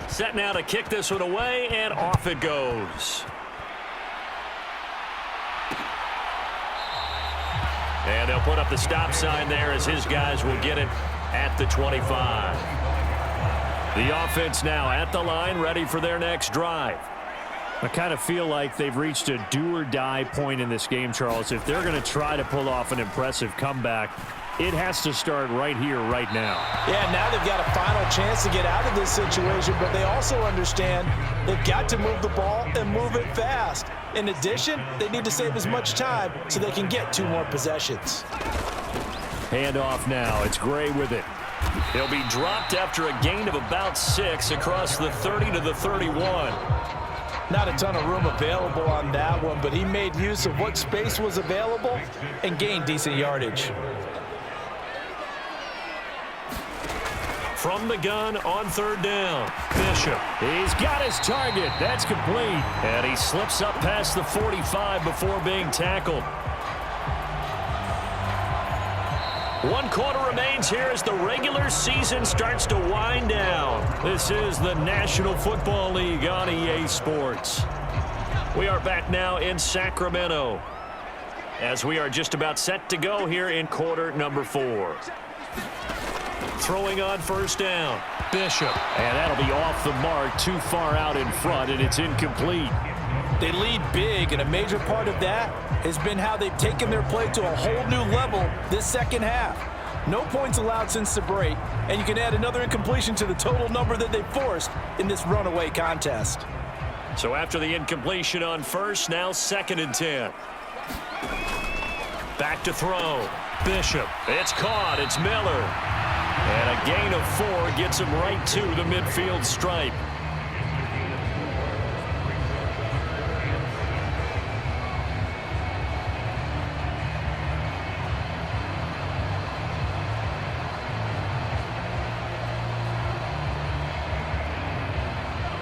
Set now to kick this one away, and off it goes. And they'll put up the stop sign there as his guys will get it at the 25. The offense now at the line, ready for their next drive. I kind of feel like they've reached a do-or-die point in this game, Charles. If they're going to try to pull off an impressive comeback, it has to start right here, right now. Yeah, now they've got a final chance to get out of this situation, but they also understand they've got to move the ball and move it fast. In addition, they need to save as much time so they can get 2 more possessions. Handoff now. It's Gray with it. He'll be dropped after a gain of about 6 across the 30 to the 31. Not a ton of room available on that one, but he made use of what space was available and gained decent yardage. From the gun on 3rd down, Bishop. He's got his target. That's complete. And he slips up past the 45 before being tackled. 1 quarter remains here as the regular season starts to wind down. This is the National Football League on EA Sports. We are back now in Sacramento as we are just about set to go here in quarter number 4. Throwing on 1st down, Bishop. And that'll be off the mark, too far out in front, and it's incomplete. They lead big, and a major part of that has been how they've taken their play to a whole new level this second half. No points allowed since the break, and you can add another incompletion to the total number that they forced in this runaway contest. So after the incompletion on 1st, now 2nd and 10. Back to throw. Bishop. It's caught. It's Miller. And a gain of 4 gets him right to the midfield stripe.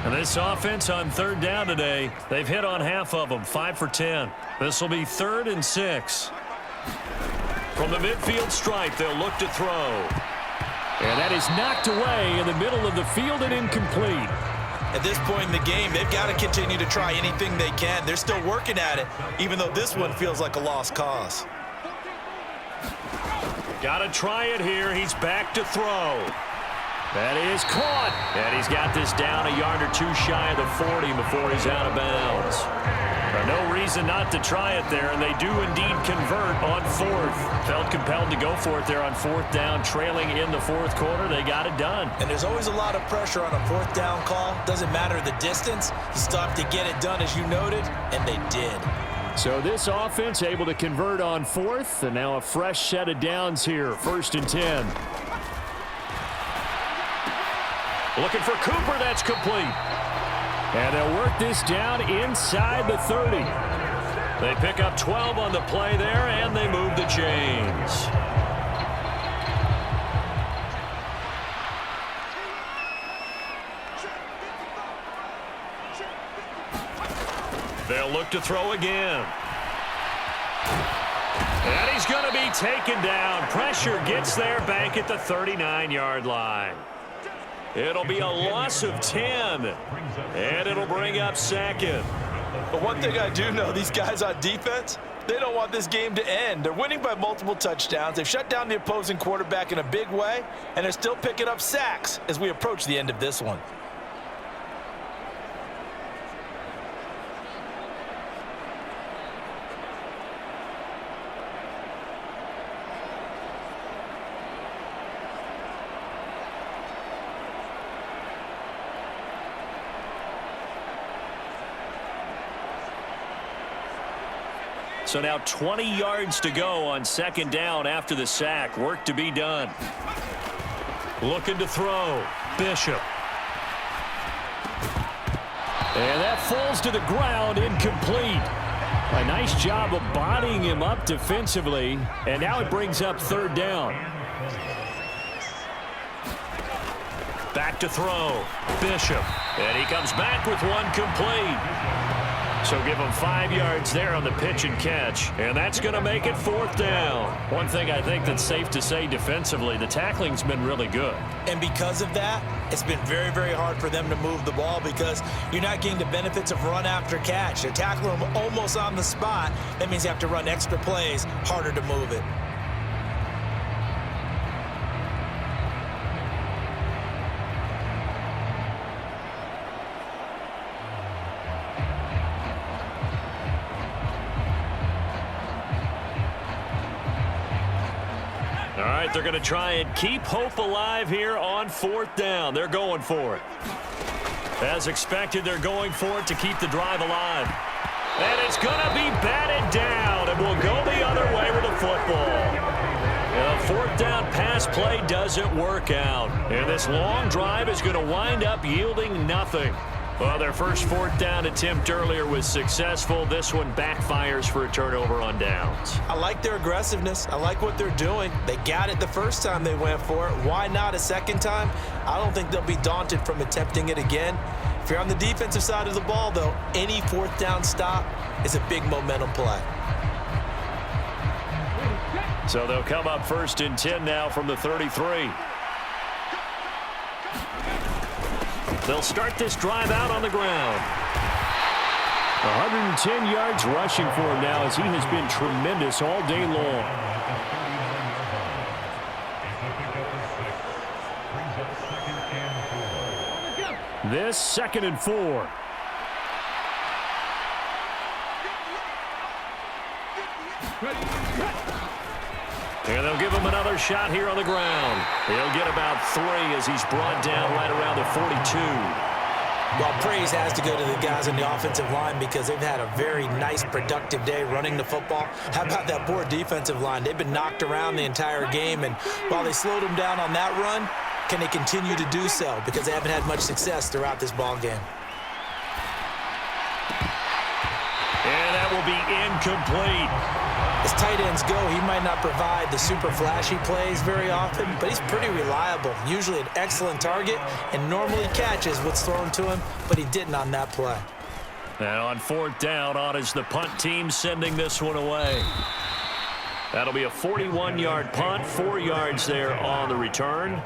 And this offense on 3rd down today, they've hit on half of them, 5 for 10. This will be 3rd and 6. From the midfield stripe, they'll look to throw. And that is knocked away in the middle of the field and incomplete. At this point in the game, they've got to continue to try anything they can. They're still working at it, even though this one feels like a lost cause. Got to try it here. He's back to throw. That is caught. And he's got this down a yard or 2 shy of the 40 before he's out of bounds. No reason not to try it there, and they do indeed convert on 4th. Felt compelled to go for it there on 4th down, trailing in the 4th quarter. They got it done. And there's always a lot of pressure on a 4th down call. Doesn't matter the distance. You still have to get it done, as you noted, and they did. So this offense able to convert on 4th, and now a fresh set of downs here, 1st and 10. Looking for Cooper. That's complete. And they'll work this down inside the 30. They pick up 12 on the play there, and they move the chains. They'll look to throw again. And he's going to be taken down. Pressure gets there back at the 39-yard line. It'll be a loss of 10, and it'll bring up 2nd. But one thing I do know, these guys on defense, they don't want this game to end. They're winning by multiple touchdowns. They've shut down the opposing quarterback in a big way, and they're still picking up sacks as we approach the end of this one. So now 20 yards to go on 2nd down after the sack. Work to be done. Looking to throw. Bishop. And that falls to the ground, incomplete. A nice job of bodying him up defensively. And now it brings up 3rd down. Back to throw. Bishop. And he comes back with one complete. So give them 5 yards there on the pitch and catch. And that's going to make it 4th down. One thing I think that's safe to say defensively, the tackling's been really good. And because of that, it's been very, very hard for them to move the ball because you're not getting the benefits of run after catch. They're tackling them almost on the spot. That means you have to run extra plays, harder to move it. All right, they're going to try and keep hope alive here on 4th down. They're going for it. As expected, they're going for it to keep the drive alive. And it's going to be batted down, and we'll go the other way with the football. The 4th down pass play doesn't work out. And this long drive is going to wind up yielding nothing. Well, their first 4th down attempt earlier was successful. This one backfires for a turnover on downs. I like their aggressiveness. I like what they're doing. They got it the first time they went for it. Why not a second time? I don't think they'll be daunted from attempting it again. If you're on the defensive side of the ball, though, any 4th down stop is a big momentum play. So they'll come up 1st and 10 now from the 33. They'll start this drive out on the ground. 110 yards rushing for him now as he has been tremendous all day long. This 2nd and 4. And they'll give him another shot here on the ground. He'll get about 3 as he's brought down right around the 42. Well, praise has to go to the guys on the offensive line because they've had a very nice, productive day running the football. How about that poor defensive line? They've been knocked around the entire game, and while they slowed them down on that run, can they continue to do so? Because they haven't had much success throughout this ball game. And that will be incomplete. As tight ends go, he might not provide the super flashy plays very often, but he's pretty reliable. Usually an excellent target and normally catches what's thrown to him, but he didn't on that play. And on 4th down, on is the punt team sending this one away. That'll be a 41-yard punt, 4 yards there on the return.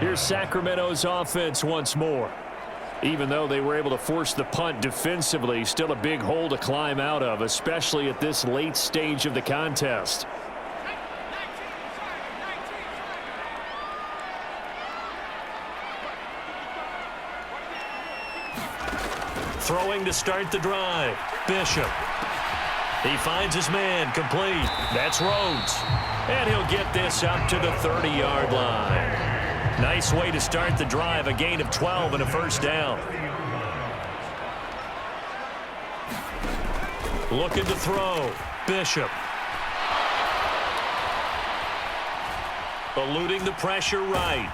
Here's Sacramento's offense once more. Even though they were able to force the punt defensively, still a big hole to climb out of, especially at this late stage of the contest. Throwing to start the drive. Bishop. He finds his man, complete. That's Rhodes. And he'll get this up to the 30-yard line. Nice way to start the drive, a gain of 12 and a 1st down. Looking to throw. Bishop. Eluding the pressure right.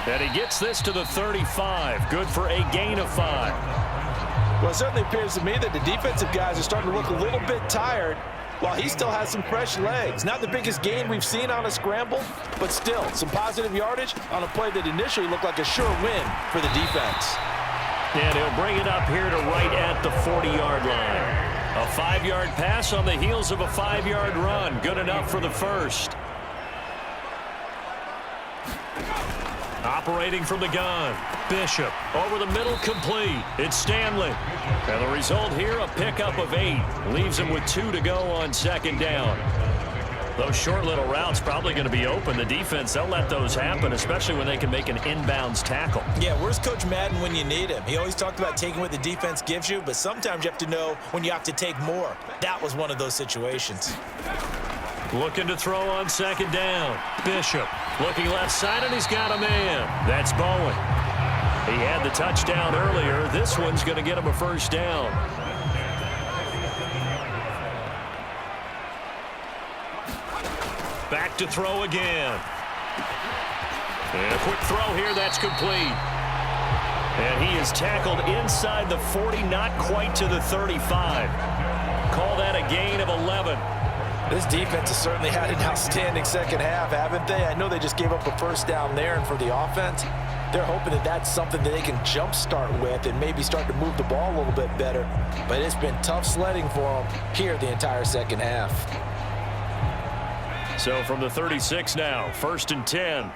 And he gets this to the 35. Good for a gain of 5. Well, it certainly appears to me that the defensive guys are starting to look a little bit tired while he still has some fresh legs. Not the biggest gain we've seen on a scramble, but still some positive yardage on a play that initially looked like a sure win for the defense. And he'll bring it up here to right at the 40-yard line. A 5-yard pass on the heels of a 5-yard run. Good enough for the first. Operating from the gun. Bishop over the middle, complete. It's Stanley. And the result here, a pickup of 8. Leaves him with 2 to go on 2nd down. Those short little routes probably going to be open. The defense, they'll let those happen, especially when they can make an inbounds tackle. Yeah, where's Coach Madden when you need him? He always talked about taking what the defense gives you, but sometimes you have to know when you have to take more. That was one of those situations. Looking to throw on 2nd down. Bishop looking left side, and he's got a man. That's Bowen. He had the touchdown earlier. This one's going to get him a 1st down. Back to throw again. And a quick throw here. That's complete. And he is tackled inside the 40, not quite to the 35. Call that a gain of 11. This defense has certainly had an outstanding second half, haven't they? I know they just gave up a 1st down there, and for the offense, They're hoping that that's something that they can jumpstart with and maybe start to move the ball a little bit better. But it's been tough sledding for them here the entire second half. So from the 36 now, 1st and 10.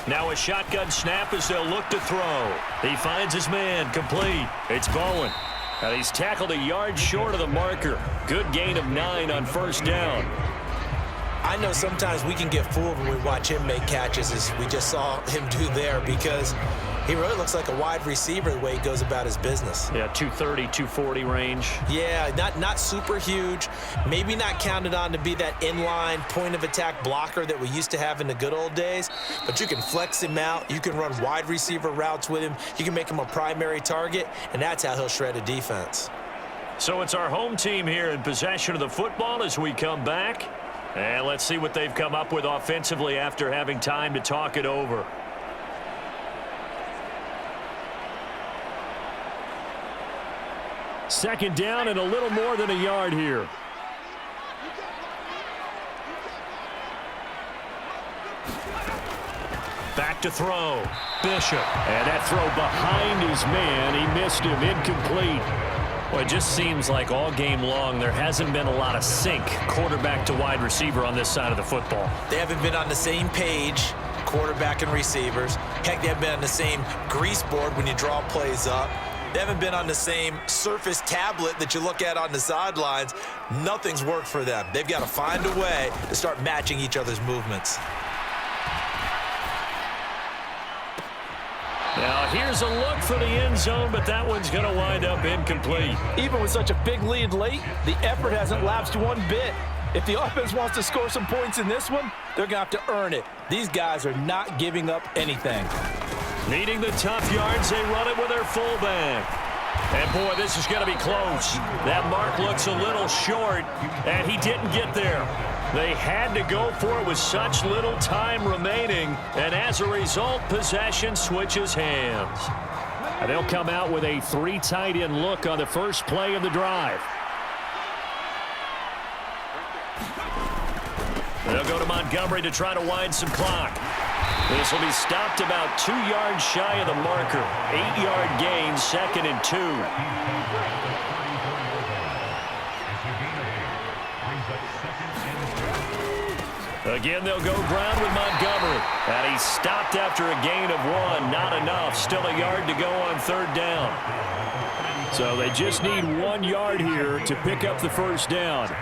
Now a shotgun snap as they'll look to throw. He finds his man, complete. It's Bowen. And he's tackled a yard short of the marker. Good gain of 9 on 1st down. I know sometimes we can get fooled when we watch him make catches, as we just saw him do there, because he really looks like a wide receiver the way he goes about his business. Yeah, 230, 240 range. Yeah, not super huge. Maybe not counted on to be that inline point-of-attack blocker that we used to have in the good old days, but you can flex him out. You can run wide receiver routes with him. You can make him a primary target, and that's how he'll shred a defense. So it's our home team here in possession of the football as we come back. And let's see what they've come up with offensively after having time to talk it over. Second down and a little more than a yard here. Back to throw. Bishop. And that throw behind his man. He missed him. Incomplete. Well, it just seems like all game long there hasn't been a lot of sync quarterback to wide receiver on this side of the football. They haven't been on the same page, quarterback and receivers. Heck, they haven't been on the same grease board when you draw plays up. They haven't been on the same surface tablet that you look at on the sidelines. Nothing's worked for them. They've got to find a way to start matching each other's movements. Now here's a look for the end zone, but that one's going to wind up incomplete. Even with such a big lead late, the effort hasn't lapsed one bit. If the offense wants to score some points in this one, they're going to have to earn it. These guys are not giving up anything. Needing the tough yards, they run it with their fullback. And boy, this is going to be close. That mark looks a little short, and he didn't get there. They had to go for it with such little time remaining, and as a result, possession switches hands. And they'll come out with a 3 tight end look on the first play of the drive. They'll go to Montgomery to try to wind some clock. This will be stopped about 2 yards shy of the marker. 8-yard gain, 2nd and 2. Again, they'll go ground with Montgomery. And he's stopped after a gain of 1. Not enough. Still a yard to go on 3rd down. So they just need 1 yard here to pick up the first down.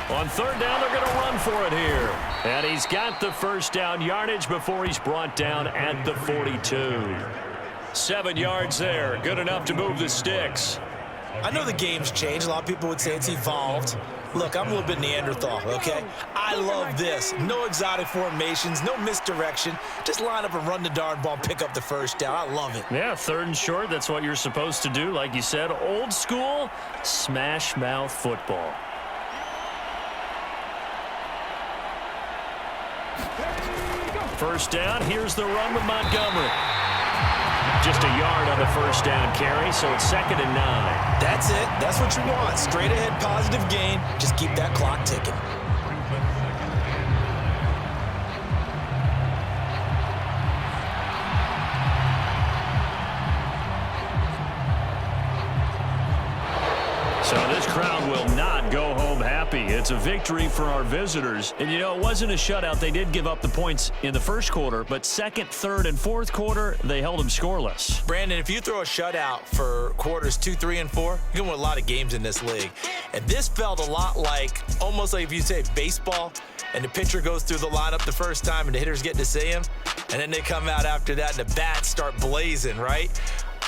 On 3rd down, they're going to run for it here. And he's got the first down yardage before he's brought down at the 42. 7 yards there. Good enough to move the sticks. I know the game's changed. A lot of people would say it's evolved. Look, I'm a little bit Neanderthal, okay? I love this. No exotic formations, no misdirection. Just line up and run the darn ball, pick up the first down. I love it. Yeah, 3rd and short. That's what you're supposed to do. Like you said, old school, smash mouth football. First down, here's the run with Montgomery. Just a yard on the first down carry, so it's 2nd and 9. That's it. That's what you want. Straight ahead positive gain. Just keep that clock ticking. So this crowd will not go home happy. It's a victory for our visitors. And, you know, it wasn't a shutout. They did give up the points in the first quarter, but 2nd, 3rd, and 4th quarter, they held them scoreless. Brandon, if you throw a shutout for quarters 2, 3, and 4, you can win a lot of games in this league. And this felt a lot like, almost like if you say baseball, and the pitcher goes through the lineup the first time and the hitters get to see him, and then they come out after that and the bats start blazing, right?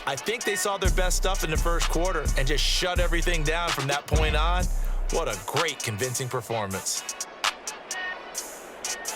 I think they saw their best stuff in the first quarter and just shut everything down from that point on. What a great, convincing performance.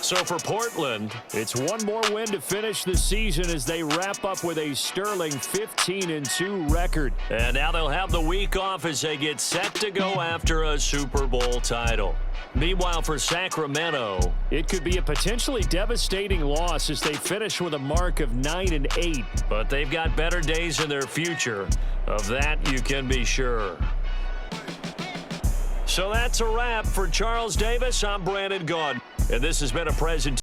So for Portland, it's one more win to finish the season as they wrap up with a sterling 15-2 record. and now they'll have the week off as they get set to go after a Super Bowl title. Meanwhile, for Sacramento, it could be a potentially devastating loss as they finish with a mark of 9-8. but they've got better days in their future. Of that, you can be sure. So that's a wrap. For Charles Davis, I'm Brandon Gaudin, and this has been a presentation